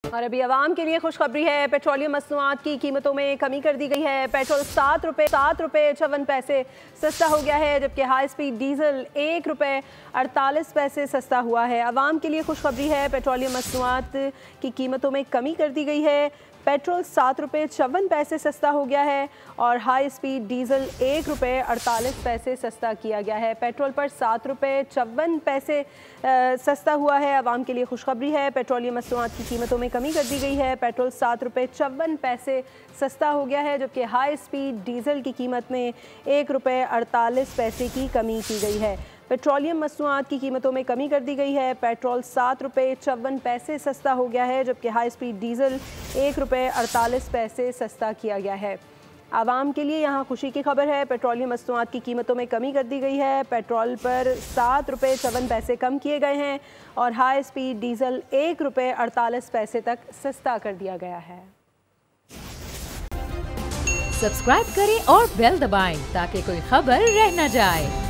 और अभी आवाम के लिए खुशखबरी है। पेट्रोलियम मसनूआत की कीमतों में कमी कर दी गई है। पेट्रोल 7 रुपये 54 पैसे सस्ता हो गया है, जबकि हाई स्पीड डीजल 1 रुपये 48 पैसे सस्ता हुआ है। आवाम के लिए खुशखबरी है। पेट्रोलियम मसनूआत की कीमतों में कमी कर दी गई है। पेट्रोल 7 रुपये 54 पैसे सस्ता हो गया है और हाई स्पीड डीजल 1 रुपये 48 पैसे सस्ता किया गया है। पेट्रोल पर 7 रुपये 54 पैसे सस्ता हुआ है। आवाम के लिए खुशखबरी है। पेट्रोलियम मसनूआत की कीमतों में कमी कर दी गई है। पेट्रोल 7 रुपये 54 पैसे सस्ता हो गया है, जबकि हाई स्पीड डीजल की कीमत में 1 रुपये 48 पैसे की कमी की गई है। पेट्रोलियम मसनूआत की कीमतों में कमी कर दी गई है। पेट्रोल 7 रुपये 54 पैसे सस्ता हो गया है, जबकि हाई स्पीड डीजल 1 रुपये 48 पैसे सस्ता किया गया है। आवाम के लिए यहाँ खुशी की खबर है। पेट्रोलियम मसनूआत की कीमतों में कमी कर दी गई है। पेट्रोल पर 7 रुपये 54 पैसे कम किए गए हैं और हाई स्पीड डीजल 1 रुपये 48 पैसे तक सस्ता कर दिया गया है। सब्सक्राइब करें और बेल दबाएं ताकि कोई खबर रह न जाए।